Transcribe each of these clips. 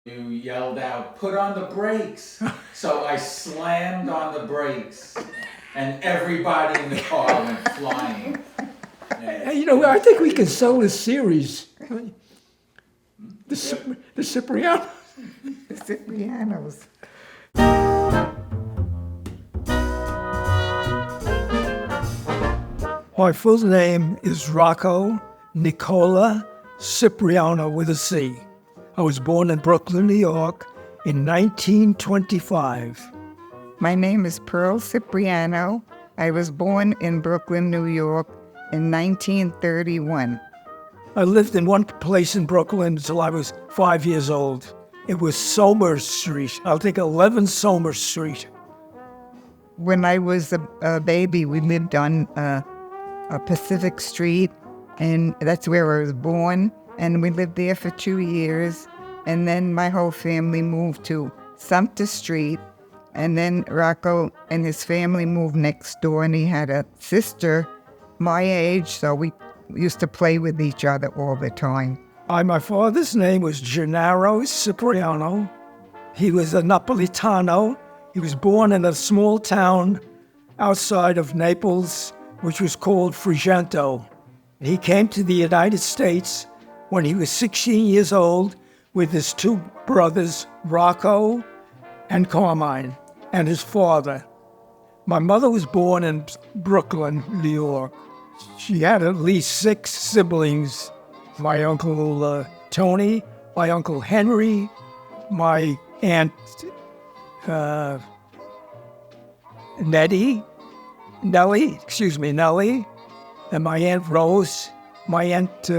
You yelled out, "Put on the brakes." So I slammed on the brakes, and everybody in the car went flying. I think we can sell this series. The Cipriano. The Ciprianos. My full name is Rocco Nicola Cipriano with a C. I was born in Brooklyn, New York in 1925. My name is Pearl Cipriano. I was born in Brooklyn, New York in 1931. I lived in one place in Brooklyn until I was 5 years old. It was Somers Street. I think 11 Somers Street. When I was a baby, we lived on a Pacific Street, and that's where I was born. And we lived there for 2 years. And then my whole family moved to Sumter Street. And then Rocco and his family moved next door, and he had a sister my age, so we used to play with each other all the time. My father's name was Gennaro Cipriano. He was a Napolitano. He was born in a small town outside of Naples, which was called Frigento. He came to the United States when he was 16 years old with his two brothers, Rocco and Carmine, and his father. My mother was born in Brooklyn, New York. She had at least 6 siblings. My uncle Tony, my uncle Henry, my aunt Nellie, and my aunt Rose, my aunt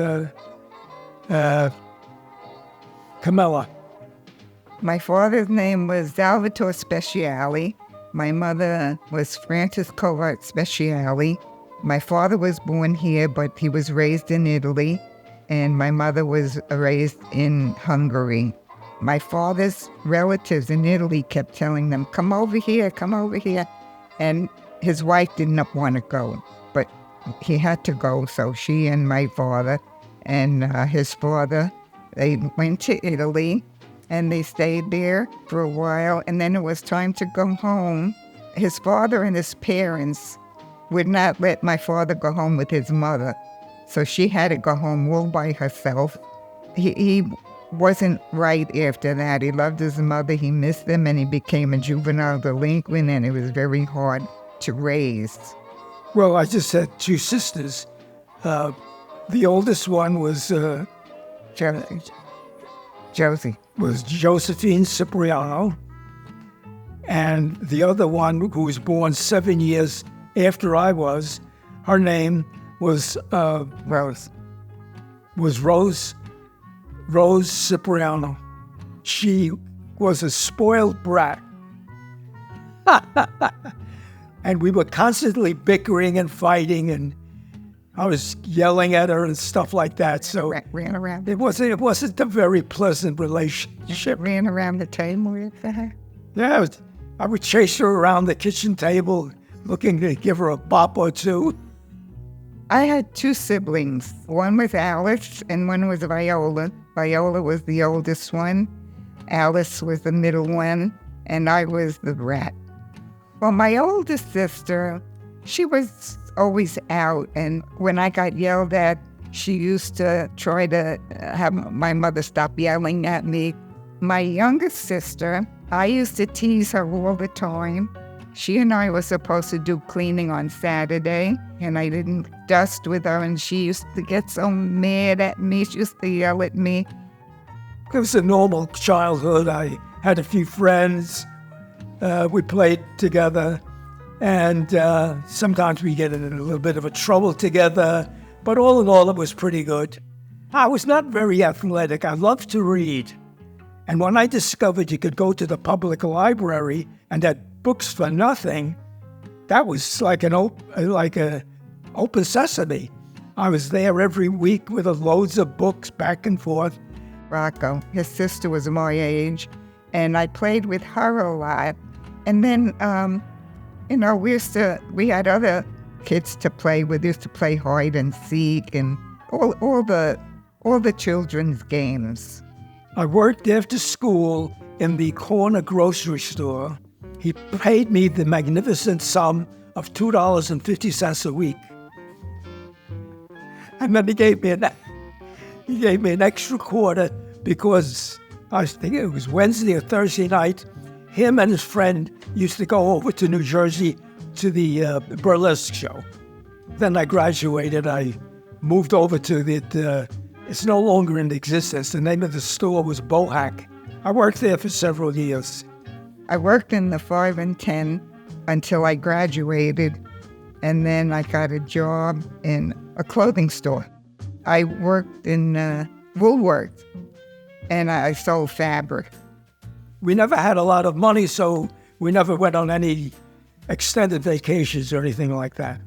Camilla. My father's name was Salvatore Speciali. My mother was Frances Covart Speciali. My father was born here, but he was raised in Italy, and my mother was raised in Hungary. My father's relatives in Italy kept telling them, come over here, and his wife did not want to go, but he had to go, so she and my father and his father, they went to Italy, and they stayed there for a while, and then it was time to go home. His father and his parents would not let my father go home with his mother, so she had to go home all by herself. He wasn't right after that. He loved his mother, he missed them, and he became a juvenile delinquent, and it was very hard to raise. Well, I just had 2 sisters. The oldest one was Josie. Was Josephine Cipriano, and the other one, who was born 7 years after I was, her name was Rose. Rose Cipriano. She was a spoiled brat. And we were constantly bickering and fighting, and I was yelling at her and stuff like that. So ran around. It wasn't a very pleasant relationship. Ran around the table with her. Yeah, I would chase her around the kitchen table, looking to give her a bop or two. I had 2 siblings. One was Alice and one was Viola. Viola was the oldest one. Alice was the middle one, and I was the brat. Well, my oldest sister, she was always out, and when I got yelled at, she used to try to have my mother stop yelling at me. My youngest sister, I used to tease her all the time. She and I were supposed to do cleaning on Saturday, and I didn't dust with her, and she used to get so mad at me. She used to yell at me. It was a normal childhood. I had a few friends. We played together, and sometimes we get in a little bit of a trouble together, but all in all, it was pretty good. I was not very athletic. I loved to read. And when I discovered you could go to the public library and had books for nothing, that was like a open sesame. I was there every week with loads of books back and forth. Rocco, his sister was my age, and I played with her a lot. And then, we had other kids to play with. We used to play hide and seek and all the children's games. I worked after school in the corner grocery store. He paid me the magnificent sum of $2.50 a week. And then he gave me an extra quarter because I think it was Wednesday or Thursday night. Him and his friend used to go over to New Jersey to the burlesque show. Then I graduated. I moved over to it's no longer in existence. The name of the store was Bohack. I worked there for several years. I worked in the 5 and 10 until I graduated, and then I got a job in a clothing store. I worked in Woolworths, and I sold fabric. We never had a lot of money, so we never went on any extended vacations or anything like that.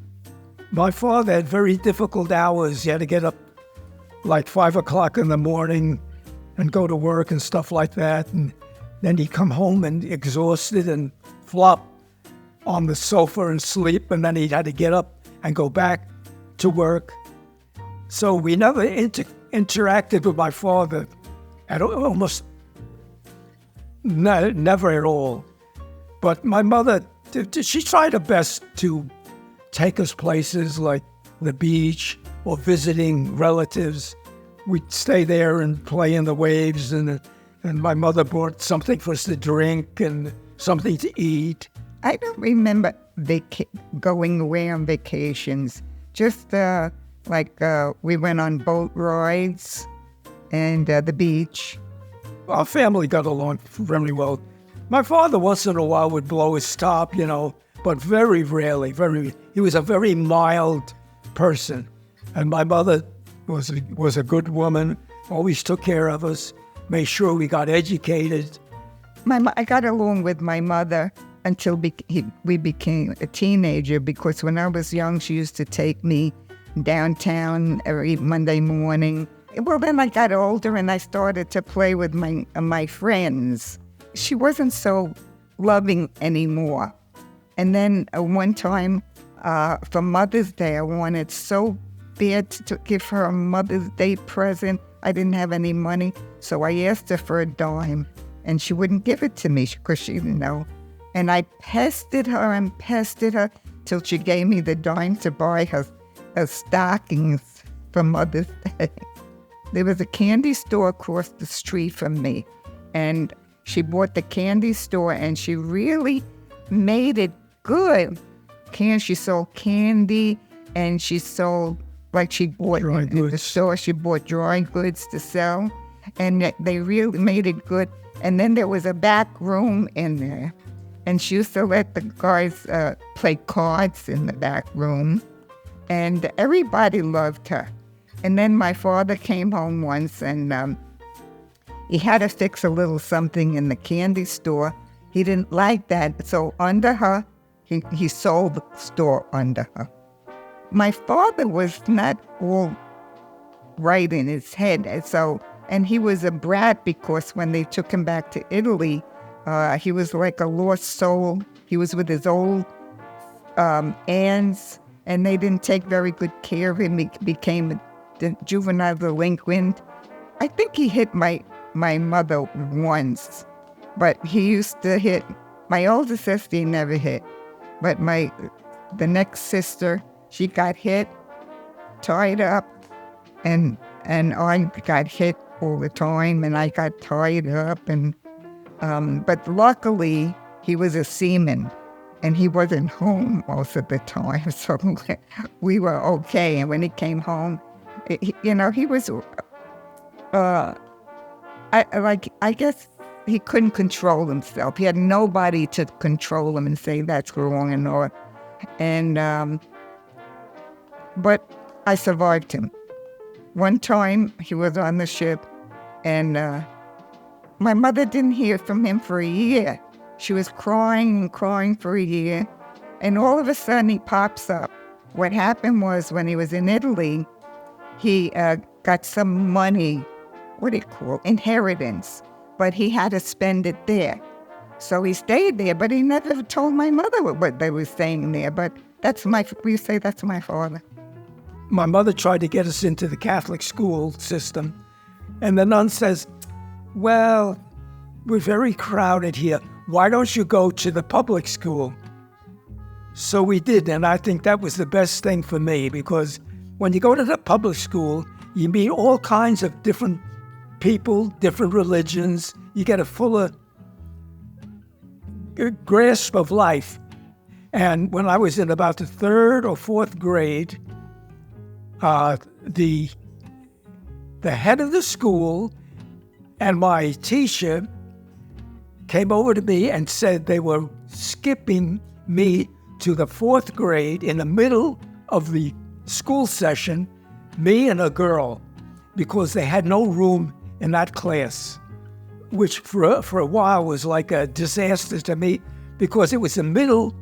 My father had very difficult hours. He had to get up like 5 o'clock in the morning and go to work and stuff like that. And then he'd come home and exhausted and flop on the sofa and sleep. And then he had to get up and go back to work. So we never interacted with my father at almost never at all. But my mother, she tried her best to take us places like the beach or visiting relatives. We'd stay there and play in the waves, and my mother brought something for us to drink and something to eat. I don't remember going away on vacations. Just we went on boat rides and the beach. Our family got along really well. My father once in a while would blow his top, but very rarely. He was a very mild person. And my mother was a good woman, always took care of us, made sure we got educated. I got along with my mother until we became a teenager, because when I was young, she used to take me downtown every Monday morning. Well, then I got older and I started to play with my friends. She wasn't so loving anymore. And then one time for Mother's Day, I wanted so bad to give her a Mother's Day present. I didn't have any money, so I asked her for a dime, and she wouldn't give it to me because she didn't know. And I pestered her till she gave me the dime to buy her stockings for Mother's Day. There was a candy store across the street from me, and she bought the candy store, and she really made it good. She sold candy, and she sold, she bought dry in goods. the store, she bought dry goods to sell, and they really made it good. And then there was a back room in there, and she used to let the guys play cards in the back room, and everybody loved her. And then my father came home once, and he had to fix a little something in the candy store. He didn't like that, so under her, he sold the store under her. My father was not all right in his head, and he was a brat, because when they took him back to Italy, he was like a lost soul. He was with his old aunts, and they didn't take very good care of him. He became a juvenile delinquent. I think he hit my mother once, but he used to hit my older sister. He never hit, but the next sister, she got hit, tied up, and I got hit all the time, and I got tied up, and but luckily he was a seaman, and he wasn't home most of the time, so we were okay. And when he came home, he was, I guess he couldn't control himself. He had nobody to control him and say that's wrong and all. And, but I survived him. One time he was on the ship, and my mother didn't hear from him for a year. She was crying and crying for a year, and all of a sudden he pops up. What happened was, when he was in Italy, he got some money, inheritance, but he had to spend it there. So he stayed there, but he never told my mother what they were saying there. But we say that's my father. My mother tried to get us into the Catholic school system, and the nun says, Well, we're very crowded here. Why don't you go to the public school? So we did, and I think that was the best thing for me, because when you go to the public school, you meet all kinds of different people, different religions. You get a fuller grasp of life. And when I was in about the 3rd or 4th grade, the head of the school and my teacher came over to me and said they were skipping me to the 4th grade in the middle of the school session, me and a girl, because they had no room in that class, which for a while was like a disaster to me, because it was the middle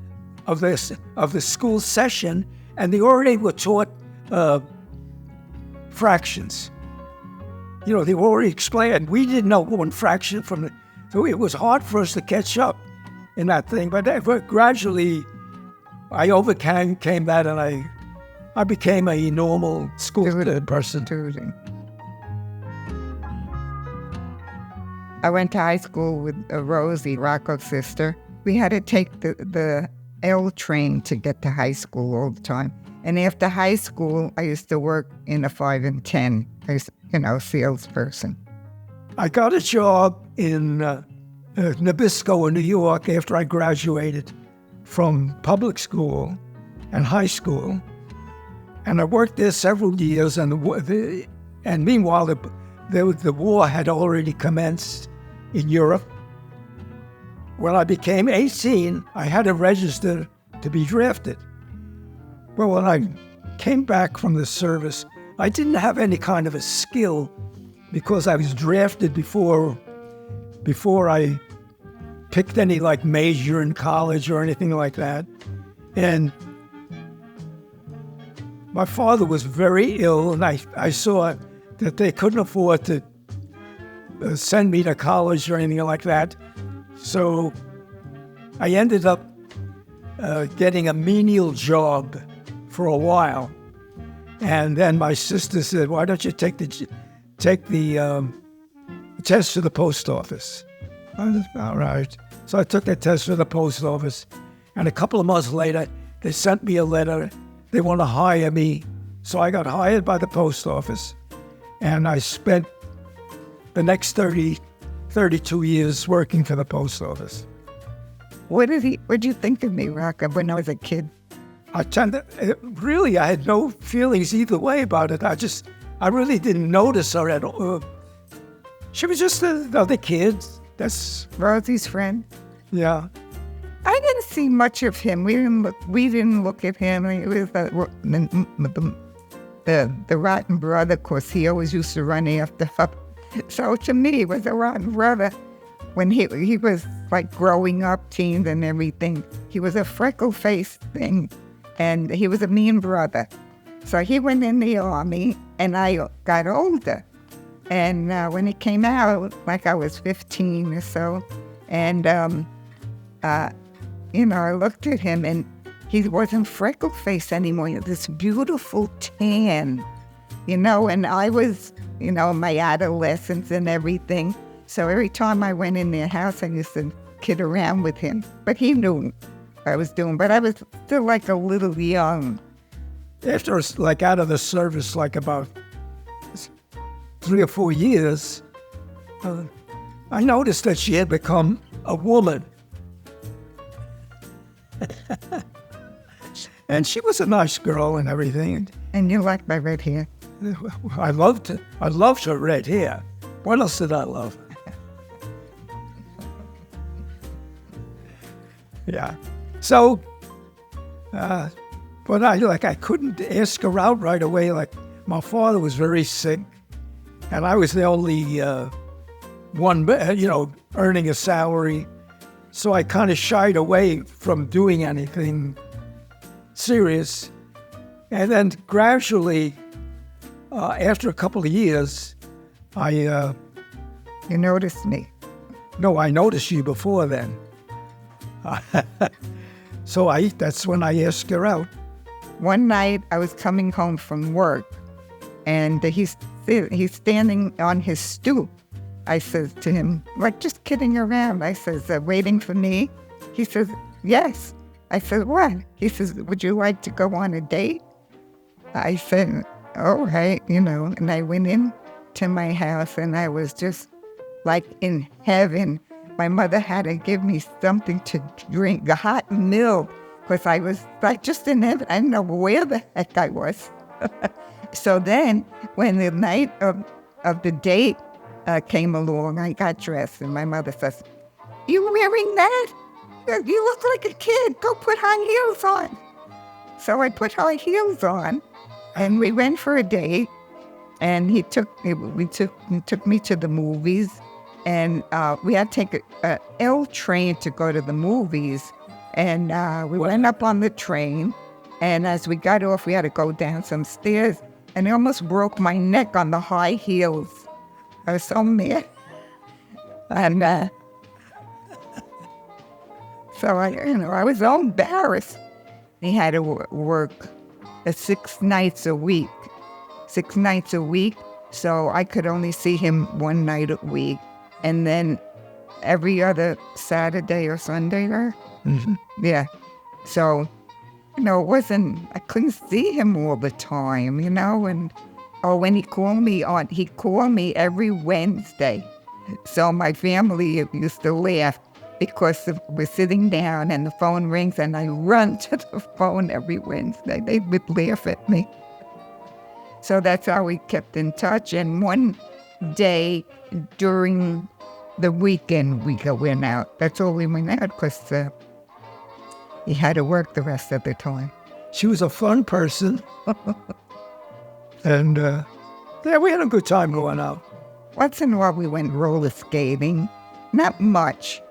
of the school session, and they already were taught fractions. You know, they were already explained. We didn't know one fraction from the, so it was hard for us to catch up in that thing. But gradually, I overcame that, and I became a normal school person. I went to high school with Rosie, Rocco's sister. We had to take the L train to get to high school all the time. And after high school, I used to work in a 5 and 10, as salesperson. I got a job in Nabisco in New York after I graduated from public school and high school. And I worked there several years, and meanwhile, the war had already commenced in Europe. When I became 18, I had to register to be drafted. Well, when I came back from the service, I didn't have any kind of a skill, because I was drafted before I picked any like major in college or anything like that. And my father was very ill, and I saw that they couldn't afford to send me to college or anything like that. So I ended up getting a menial job for a while. And then my sister said, "Why don't you take the test for the post office?" I said, "All right." So I took the test for the post office, and a couple of months later, they sent me a letter. They want to hire me. So I got hired by the post office, and I spent the next 32 years working for the post office. What did you think of me, Rocco, when I was a kid? I had no feelings either way about it. I really didn't notice her at all. She was just another kid. That's Rosie's friend. Yeah. I didn't see much of him. We didn't look at him. It was the rotten brother, of course. He always used to run after her. So to me, he was a rotten brother. When he was like growing up, teens and everything, he was a freckle-faced thing, and he was a mean brother. So he went in the army, and I got older. And when he came out, like I was 15 or so, and I looked at him, and he wasn't freckle-faced anymore. He had this beautiful tan, and I was, my adolescence and everything. So every time I went in their house, I used to kid around with him. But he knew what I was doing. But I was still like a little young. After like out of the service, like about 3 or 4 years, I noticed that she had become a woman. And she was a nice girl and everything. And you liked my red hair? I loved her red hair. What else did I love? Yeah. So, but I couldn't ask her out right away. Like, my father was very sick, and I was the only one, earning a salary. So I kind of shied away from doing anything serious. And then gradually, after a couple of years, You noticed me? No, I noticed you before then. So that's when I asked her out. One night I was coming home from work, and he's standing on his stoop I says to him, like just kidding around. I says, waiting for me? He says, yes. I said, what? He says, would you like to go on a date? I said, all right, and I went in to my house and I was just like in heaven. My mother had to give me something to drink, hot milk, because I was like just in heaven. I didn't know where the heck I was. So then when the night of the date came along, I got dressed and my mother says, you wearing that? You look like a kid. Go put high heels on. So I put high heels on and we went for a date. And he took me to the movies, and we had to take a L train to go to the movies. And we went up on the train, and as we got off, we had to go down some stairs, and I almost broke my neck on the high heels. I was so mad, and so I was so embarrassed. He had to work 6 nights a week. 6 nights a week, so I could only see him 1 night a week. And then every other Saturday or Sunday, yeah. So, I couldn't see him all the time, and when he called me every Wednesday. So my family used to laugh because we're sitting down and the phone rings and I run to the phone every Wednesday. They would laugh at me. So that's how we kept in touch. And one day during the weekend, we went out. That's all we went out because he had to work the rest of the time. She was a fun person. And we had a good time going out. Once in a while we went roller skating. Not much.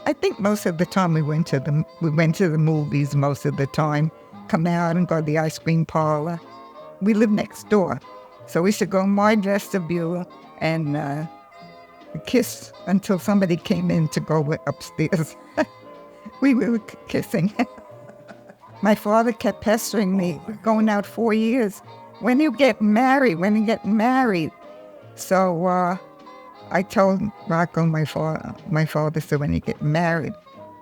I think most of the time we went to the movies most of the time. Come out and go to the ice cream parlor. We lived next door. So we should go in my vestibule and kiss until somebody came in to go upstairs. We were kissing. My father kept pestering me, going out 4 years. When you get married? So I told Rocco, my father said, when you get married.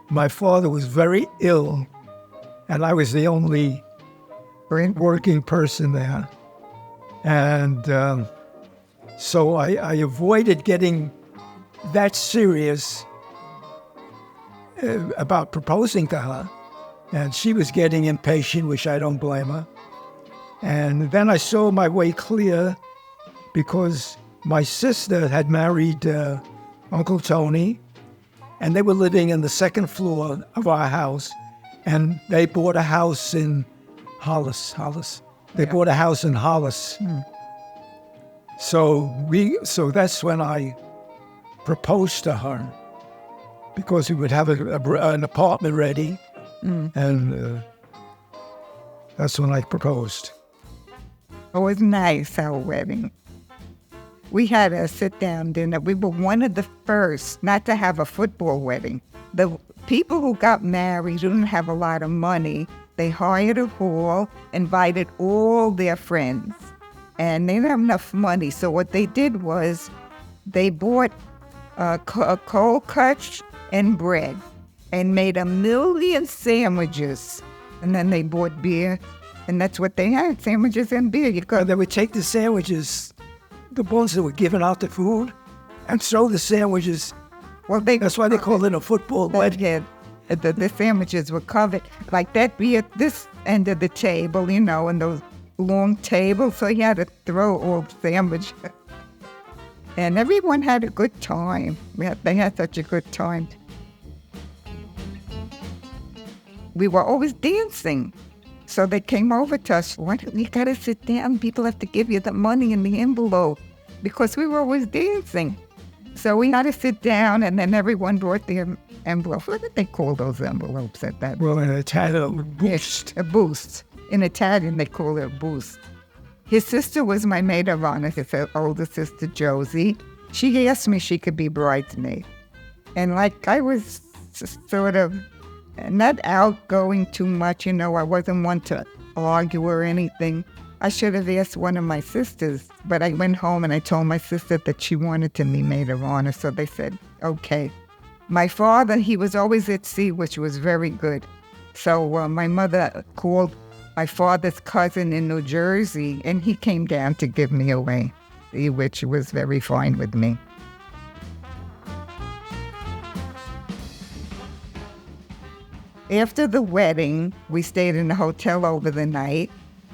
My father was very ill, and I was the only working person there. And so I avoided getting that serious about proposing to her. And she was getting impatient, which I don't blame her. And then I saw my way clear because my sister had married Uncle Tony, and they were living in the second floor of our house. And they bought a house in Hollis. They bought a house in Hollis. So that's when I proposed to her, because we would have an apartment ready, and that's when I proposed. It was nice, our wedding. We had a sit-down dinner. We were one of the first not to have a football wedding. The people who got married didn't have a lot of money. They hired a hall, invited all their friends, and they didn't have enough money. So what they did was they bought cold cuts and bread and made 1 million sandwiches. And then they bought beer, and that's what they had, sandwiches and beer. They would take the sandwiches, the ones that were given out the food, and throw the sandwiches. Well, that's why they call it a football wedding. The sandwiches were covered. Like that be at this end of the table, and those long tables. So you had to throw all the sandwiches. And everyone had a good time. They had such a good time. We were always dancing. So they came over to us. You got to sit down. People have to give you the money in the envelope. Because we were always dancing. So we had to sit down, and then everyone brought their envelopes. What did they call those envelopes at that? Well, in Italian, a boost. A boost. In Italian, they call it a boost. His sister was my maid of honor, his older sister, Josie. She asked me if she could be bridesmaid. And I was sort of not outgoing too much, I wasn't one to argue or anything. I should have asked one of my sisters, but I went home and I told my sister that she wanted to be maid of honor, so they said, okay. My father, he was always at sea, which was very good. So my mother called my father's cousin in New Jersey, and he came down to give me away, which was very fine with me. After the wedding, we stayed in a hotel over the night.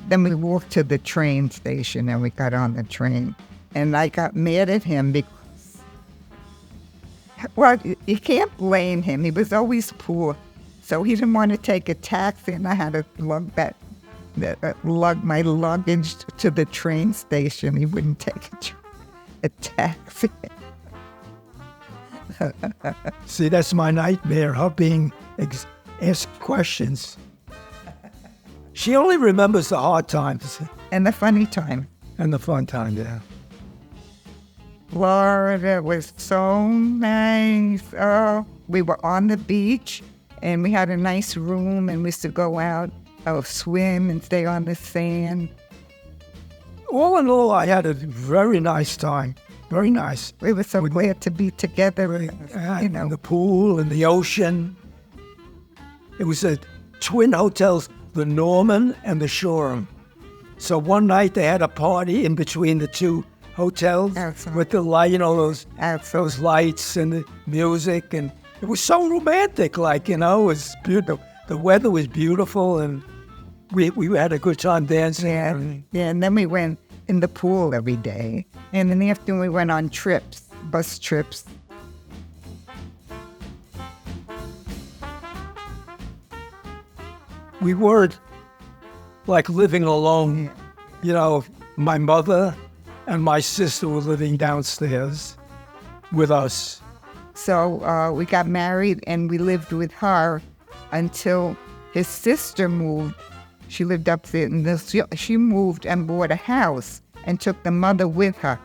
Then we walked to the train station and we got on the train. And I got mad at him because, well, you can't blame him. He was always poor. So he didn't want to take a taxi, and I had to lug my luggage to the train station. He wouldn't take a taxi. See, that's my nightmare, her being asked questions. She only remembers the hard times. And the funny time. And the fun time, yeah. Florida was so nice. Oh, we were on the beach, and we had a nice room, and we used to go out, swim and stay on the sand. All in all, I had a very nice time. Very nice. We were so glad to be together, In the pool and the ocean. It was twin hotels, the Norman and the Shoreham. So one night they had a party in between the two hotels with the light, those lights and the music, and it was so romantic. It was beautiful. The weather was beautiful, and we had a good time dancing. Yeah, and then we went in the pool every day, and then after we went on trips, bus trips. We weren't living alone. My mother and my sister were living downstairs with us. So we got married, and we lived with her until his sister moved. She lived up there, and she moved and bought a house and took the mother with her.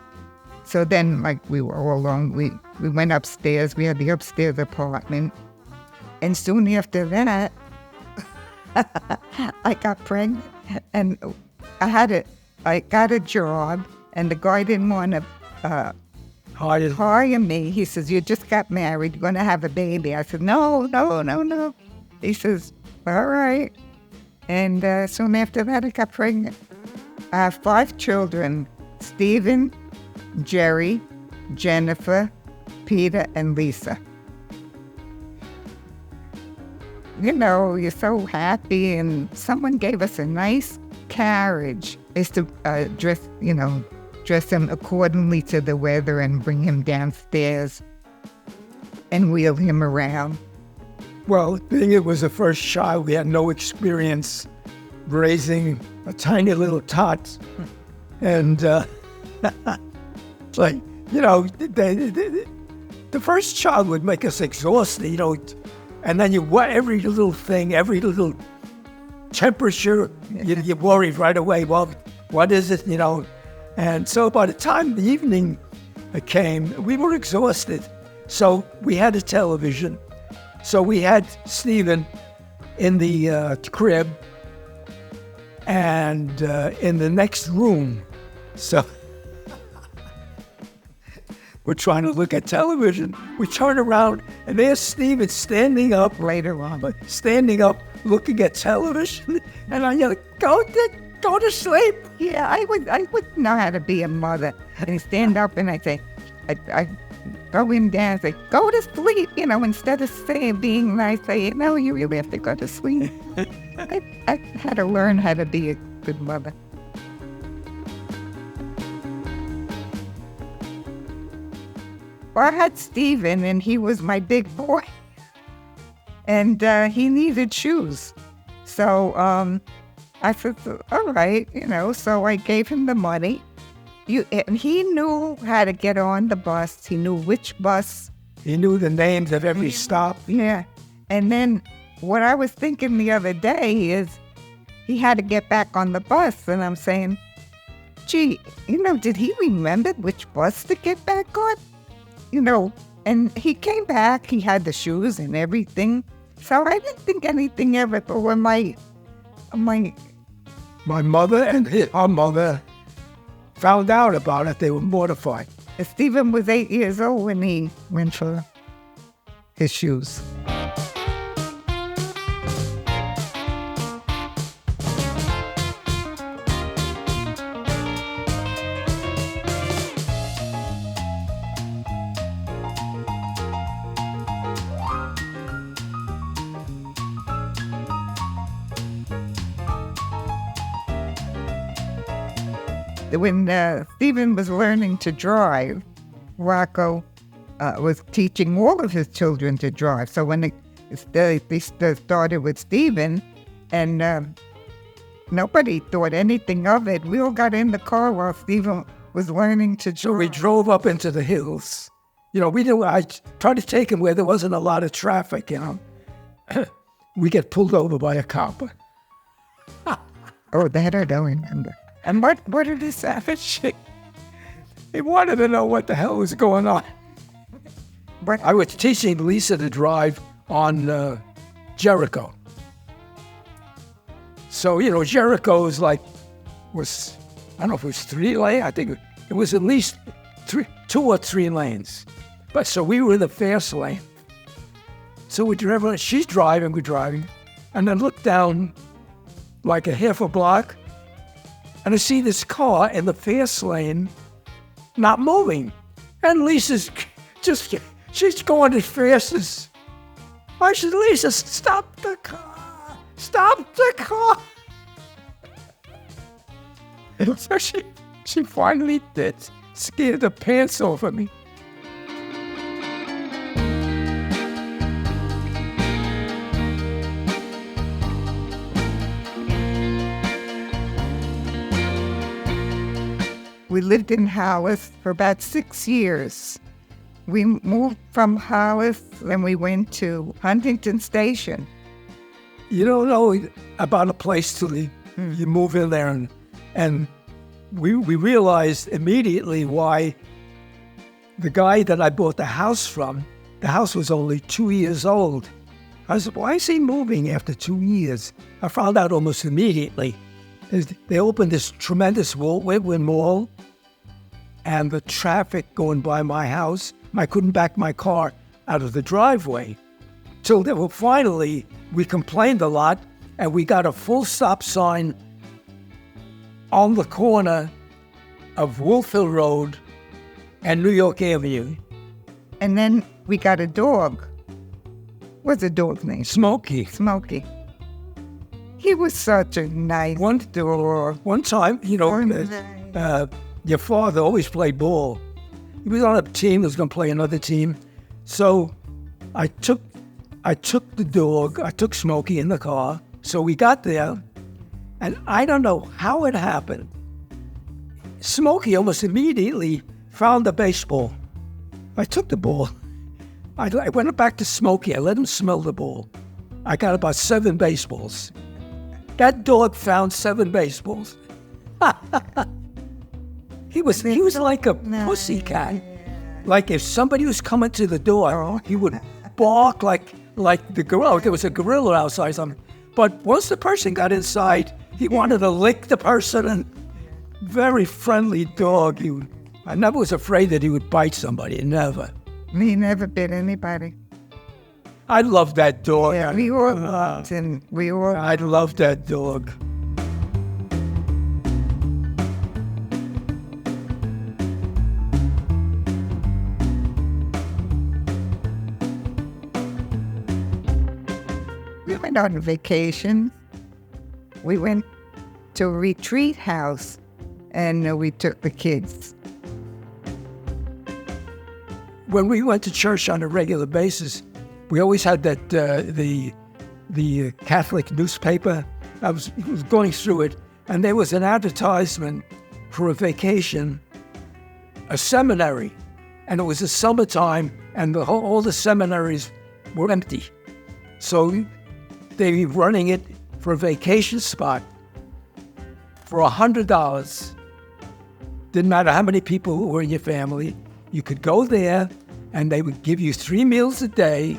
So then, we were all alone. We went upstairs. We had the upstairs apartment. And soon after that, I got pregnant, and I got a job, and the guy didn't want to hire me. He says, you just got married, you're going to have a baby. I said, no. He says, all right. And soon after that, I got pregnant. I have 5 children: Stephen, Jerry, Jennifer, Peter, and Lisa. You're so happy, and someone gave us a nice carriage. Is to dress him accordingly to the weather and bring him downstairs and wheel him around. Well, being it was the first child, we had no experience raising a tiny little tot. And, the first child would make us exhausted, and then every little thing, every little temperature, you worried right away. Well, what is it, And so by the time the evening came, we were exhausted. So we had a television. So we had Stephen in the crib and in the next room. So we're trying to look at television. We turn around, and there's Stephen standing up, looking at television. And I yell, go to sleep. Yeah, I would know how to be a mother. And I stand up and I say, I go him down and say, go to sleep, instead of being nice, say, no, you really have to go to sleep. I had to learn how to be a good mother. Well, I had Stephen, and he was my big boy. And he needed shoes. So I said, all right, so I gave him the money. And he knew how to get on the bus. He knew which bus. He knew the names of every stop. Yeah. And then what I was thinking the other day is he had to get back on the bus. And I'm saying, gee, did he remember which bus to get back on? And he came back. He had the shoes and everything. So I didn't think anything of it. But when my My mother and our mother found out about it. They were mortified. Stephen was 8 years old when he went for his shoes. When Stephen was learning to drive, Rocco was teaching all of his children to drive. So when they started with Stephen, and nobody thought anything of it, we all got in the car while Stephen was learning to drive. So we drove up into the hills. I tried to take him where there wasn't a lot of traffic, We get pulled over by a cop. Oh, that I don't remember. And what did he say? He wanted to know what the hell was going on. What? I was teaching Lisa to drive on Jericho. So, Jericho was I don't know if it was 3 lane. I think it was at least 2 or 3 lanes. But so we were in the fast lane. So we drive, she's driving, we're driving. And then look down like a half a block. And I see this car in the fast lane not moving. And Lisa's she's going as fast as... I said, Lisa, stop the car. Stop the car. So she finally did. Scared the pants off of me. We lived in Hollis for about 6 years. We moved from Hollis and we went to Huntington Station. You don't know about a place till you move in there, and we realized immediately why the guy that I bought the house from, the house was only 2 years old. I said, why is he moving after 2 years? I found out almost immediately. They opened this tremendous Whitman Mall, and the traffic going by my house, I couldn't back my car out of the driveway. Till finally, we complained a lot, and we got a full stop sign on the corner of Wolf Hill Road and New York Avenue. And then we got a dog. What's the dog's name? Smokey. Smokey. He was such a nice dog. One time, your father always played ball. He was on a team that was going to play another team. So I took the dog, I took Smokey in the car. So we got there, and I don't know how it happened. Smokey almost immediately found the baseball. I took the ball. I went back to Smokey. I let him smell the ball. I got about 7 baseballs. That dog found 7 baseballs. He was like a pussycat. Like if somebody was coming to the door, he would bark like the gorilla. There was a gorilla outside something. But once the person got inside, he wanted to lick the person, and very friendly dog. I never was afraid that he would bite somebody. Never. He never bit anybody. I love that dog. Yeah, we all loved him. I love that dog. We went on vacation. We went to a retreat house, and we took the kids. When we went to church on a regular basis, we always had that the Catholic newspaper. I was going through it, and there was an advertisement for a vacation, a seminary, and it was the summertime, and all the seminaries were empty. So they were running it for a vacation spot for $100. Didn't matter how many people were in your family. You could go there, and they would give you 3 meals a day.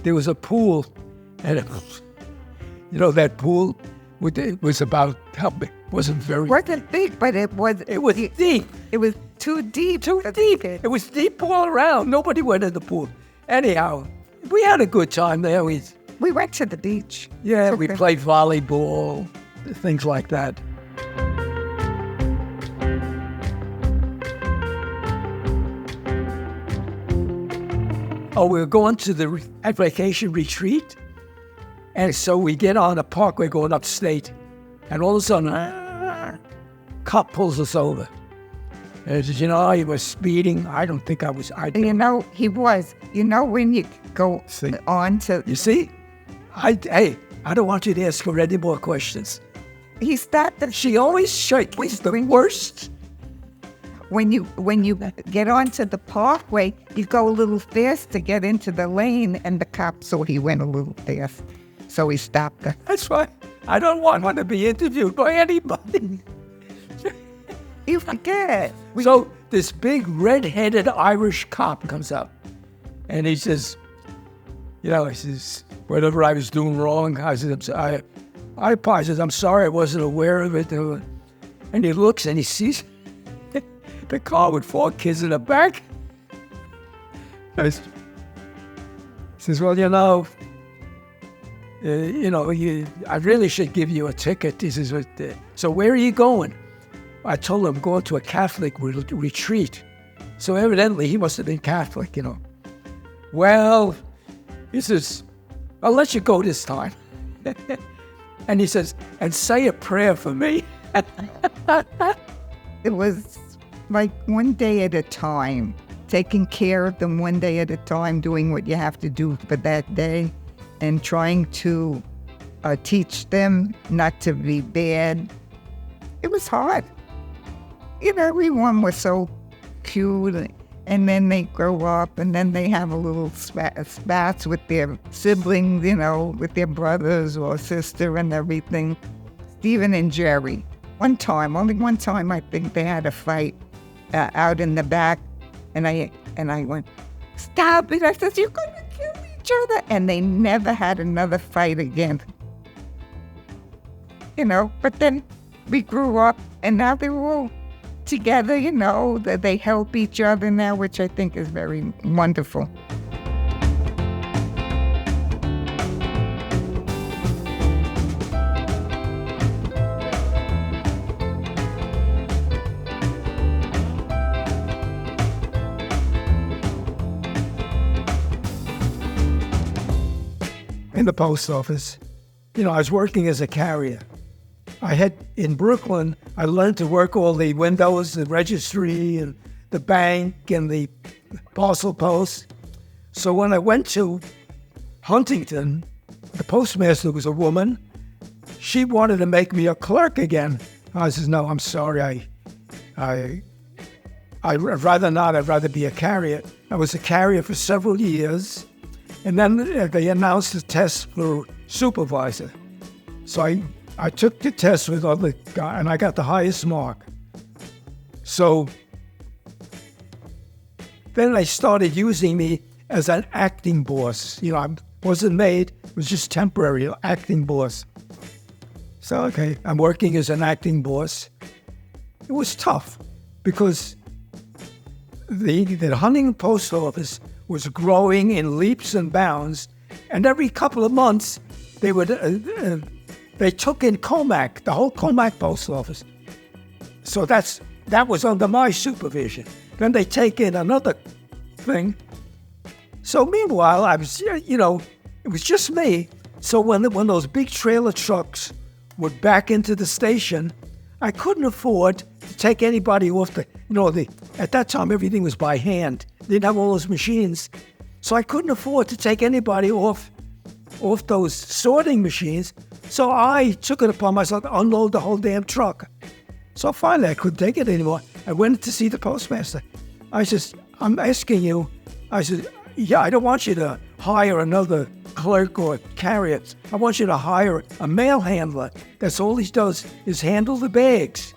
There was a pool, and that pool, It was about how big? Wasn't very. Wasn't big, but it was. It was deep. It was too deep. Too deep. It was deep all around. Nobody went in the pool. Anyhow, we had a good time there. We went to the beach. Yeah, we played volleyball, things like that. Oh, we were going to the vacation retreat. And so we get on the parkway going upstate. And all of a sudden, cop pulls us over. And he says, he was speeding. I don't think I was. He was. When you go on to... You see? I don't want you to ask her any more questions. He started... She always shakes. He's the worst. When you get onto the parkway, you go a little fast to get into the lane, and the cop saw he went a little fast. So he stopped her. That's right. I don't want to be interviewed by anybody. You forget. So this big red-headed Irish cop comes up, and he says, whatever I was doing wrong, I said, I apologize. I'm sorry, I wasn't aware of it. And he looks and he sees the car with 4 kids in the back. He says, well, I really should give you a ticket. He says, so where are you going? I told him I'm going to a Catholic retreat. So evidently he must have been Catholic, Well, he says, I'll let you go this time. And he says, and say a prayer for me. It was like one day at a time, taking care of them one day at a time, doing what you have to do for that day, and trying to teach them not to be bad. It was hard. Everyone was so cute, and then they grow up, and then they have a little spats with their siblings, with their brothers or sister and everything. Stephen and Jerry. Only one time, I think they had a fight out in the back, and I went, stop it. I said, you're going to kill each other. And they never had another fight again. But then we grew up, and now they're all together, that they help each other now, which I think is very wonderful. In the post office, I was working as a carrier. In Brooklyn, I learned to work all the windows, the registry, and the bank, and the parcel post. So when I went to Huntington, the postmaster was a woman. She wanted to make me a clerk again. I said, no, I'm sorry. I'd rather not. I'd rather be a carrier. I was a carrier for several years. And then they announced a test for supervisor. So I took the test with other guy, and I got the highest mark. So then they started using me as an acting boss. I wasn't made, it was just temporary, acting boss. So, okay, I'm working as an acting boss. It was tough because the Huntington Post Office was growing in leaps and bounds, and every couple of months they took in Comac, the whole Comac Post Office. So that was under my supervision. Then they take in another thing. So meanwhile, I was, it was just me. So when those big trailer trucks would back into the station, I couldn't afford to take anybody off at that time everything was by hand. They didn't have all those machines. So I couldn't afford to take anybody off those sorting machines. So I took it upon myself to unload the whole damn truck. So finally I couldn't take it anymore. I went to see the postmaster. I said, I'm asking you. I said, yeah, I don't want you to hire another clerk or carrier. I want you to hire a mail handler. That's all he does is handle the bags.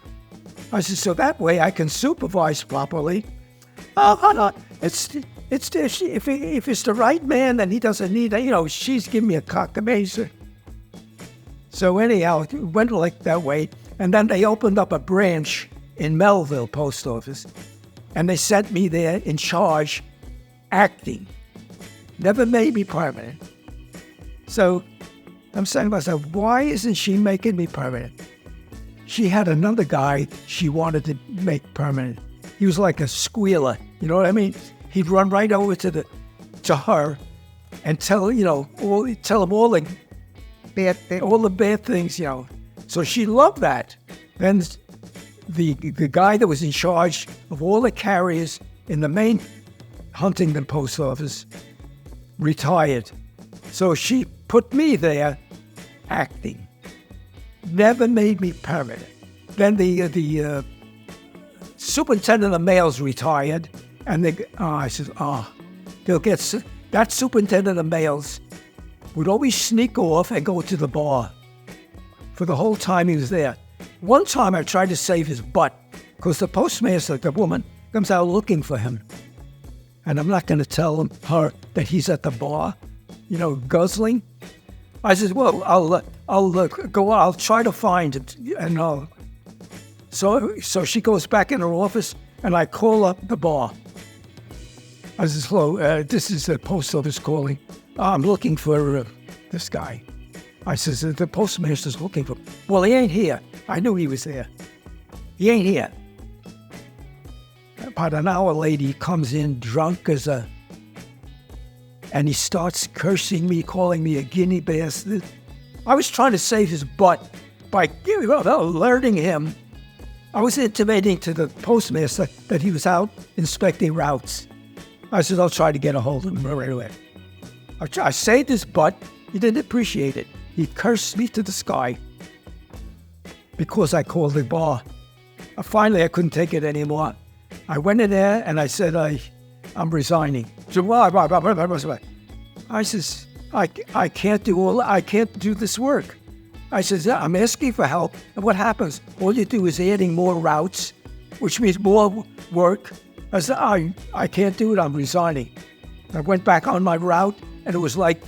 I said, so that way I can supervise properly. Oh, no. If it's the right man, then he doesn't need, she's giving me a cockamazer. So anyhow, it went like that way. And then they opened up a branch in Melville post office. And they sent me there in charge, acting. Never made me permanent. So I'm saying to myself, why isn't she making me permanent? She had another guy she wanted to make permanent. He was like a squealer, you know what I mean? He'd run right over to her and tell, tell him all the bad things, So she loved that. Then the guy that was in charge of all the carriers in the main Huntington post office retired. So she put me there acting. Never made me permanent. Then the superintendent of mails retired, and I said, they'll get that superintendent of mails would always sneak off and go to the bar for the whole time he was there. One time I tried to save his butt because the postmaster, the woman, comes out looking for him. And I'm not going to tell her that he's at the bar, guzzling. I said, well, I'll try to find him. And so she goes back in her office, and I call up the bar. I said, hello, this is the post office calling. I'm looking for this guy. I says, the postmaster's looking for him. Well, he ain't here. I knew he was there. He ain't here. About an hour later, he comes in drunk and he starts cursing me, calling me a guinea bastard. I was trying to save his butt by alerting him. I was intimating to the postmaster that he was out inspecting routes. I said, I'll try to get a hold of him right away. I saved his butt. He didn't appreciate it. He cursed me to the sky because I called the bar. Finally, I couldn't take it anymore. I went in there and I said, I'm resigning. So, I says, I can't do this work. I says, I'm asking for help. And what happens? All you do is adding more routes, which means more work. I said, I can't do it. I'm resigning. I went back on my route, and it was like,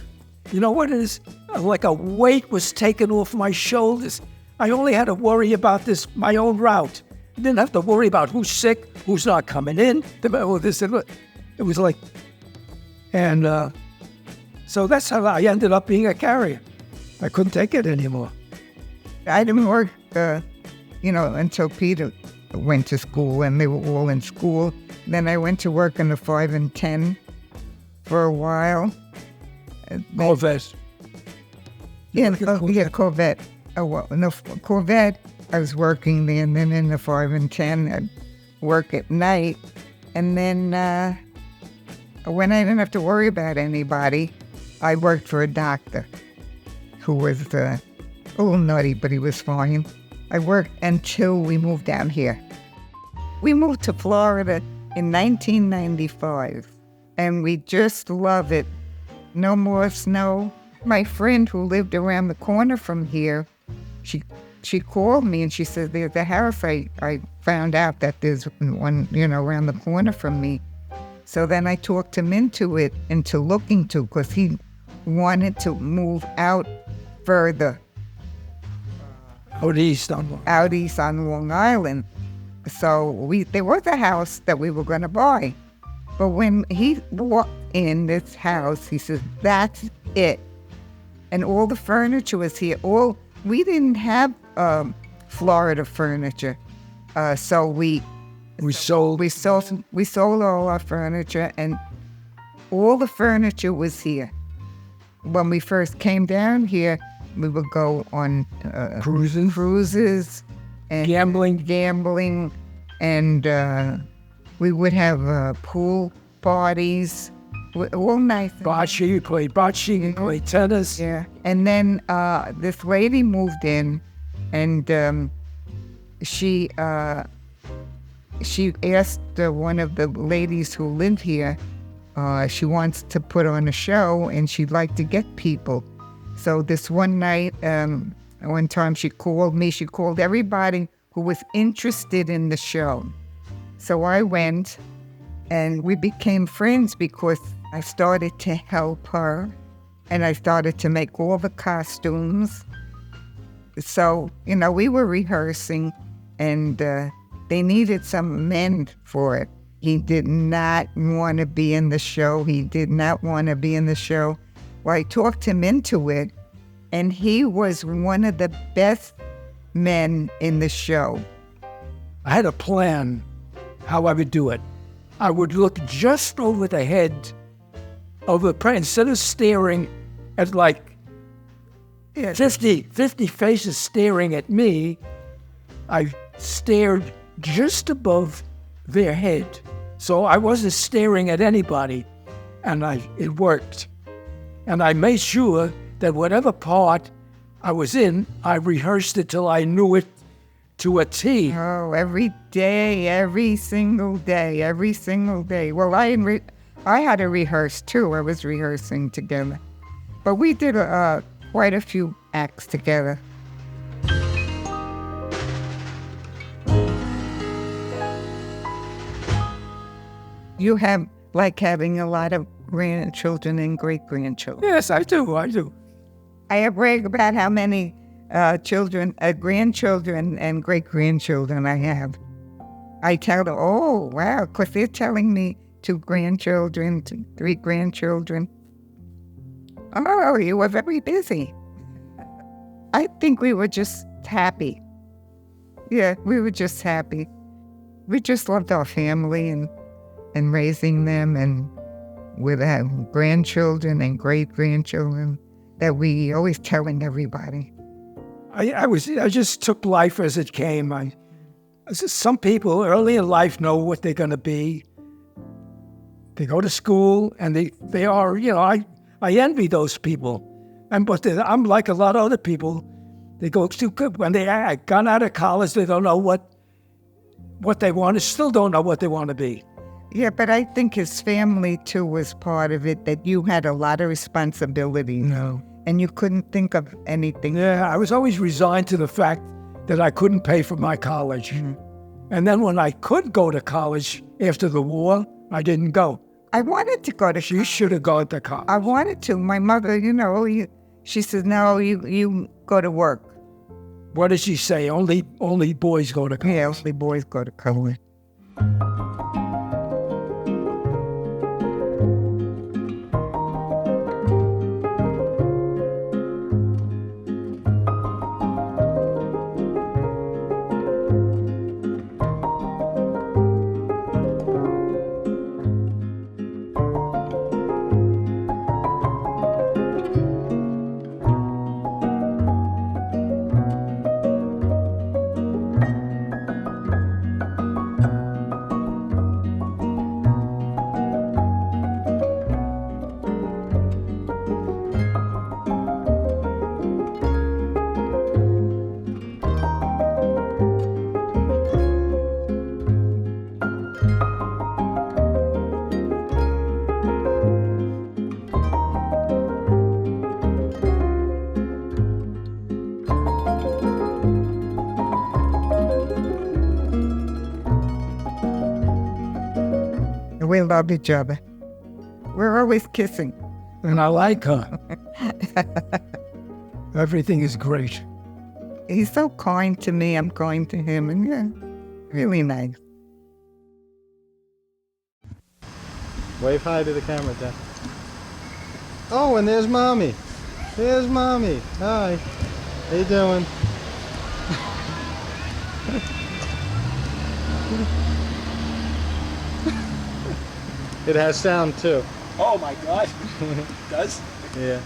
you know what it is? Like a weight was taken off my shoulders. I only had to worry about my own route. I didn't have to worry about who's sick, who's not coming in. It was like, and so that's how I ended up being a carrier. I couldn't take it anymore. I didn't work, until Peter went to school, and they were all in school. Then I went to work in the 5 and 10 for a while. Corvette. Corvette. Corvette. I was working there, and then in the 5 and 10, I'd work at night. And then when I didn't have to worry about anybody, I worked for a doctor who was a little nutty, but he was fine. I worked until we moved down here. We moved to Florida in 1995, and we just love it. No more snow. My friend who lived around the corner from here, she called me and she said, there's a house. I found out that there's one, around the corner from me. So then I talked him into looking to, because he wanted to move out further. Out east on Long Island. So there was a house that we were going to buy. But when he walked in this house, he says, that's it. And all the furniture was here. We didn't have Florida furniture. So we sold all our furniture, and all the furniture was here. When we first came down here, we would go on cruises and gambling, and we would have pool parties. All nice. You played bocce, you played tennis. Yeah. And then this lady moved in, and she asked one of the ladies who lived here, she wants to put on a show, and she'd like to get people. So this one night, one time she called me. She called everybody who was interested in the show. So I went, and we became friends because I started to help her, and I started to make all the costumes. So, we were rehearsing, and they needed some men for it. He did not want to be in the show. Well, I talked him into it, and he was one of the best men in the show. I had a plan how I would do it. I would look just over the head of the prey. Instead of staring at like 50 faces staring at me, I stared just above their head. So I wasn't staring at anybody, and it worked. And I made sure that whatever part I was in, I rehearsed it till I knew it to a T. Oh, every day, every single day. Well, I had to rehearse too. I was rehearsing together. But we did quite a few acts together. You have like having a lot of grandchildren and great-grandchildren. Yes, I do. I brag about how many grandchildren and great-grandchildren I have. I tell them, oh, wow, because they're telling me 2 grandchildren, 3 grandchildren. Oh, you were very busy. I think we were just happy. Yeah, we were just happy. We just loved our family and raising them, and with our grandchildren and great-grandchildren that we always telling everybody. I just took life as it came. Some people early in life know what they're going to be. They go to school and they are, I envy those people. But I'm like a lot of other people. They go to, when they got out of college, they don't know what they want, still don't know what they want to be. Yeah, but I think his family, too, was part of it, that you had a lot of responsibility. No. And you couldn't think of anything. Yeah, I was always resigned to the fact that I couldn't pay for my college. Mm-hmm. And then when I could go to college after the war, I didn't go. I wanted to go to college. You should have gone to college. I wanted to. My mother, she said, no, you go to work. What did she say? Only boys go to college? Yeah, only boys go to college. We love each other. We're always kissing. And I like her. Everything is great. He's so kind to me. I'm kind to him. And yeah, really nice. Wave hi to the camera, Dad. Oh, and there's Mommy. There's Mommy. Hi. How you doing? It has sound too. Oh my God. It does? Yeah.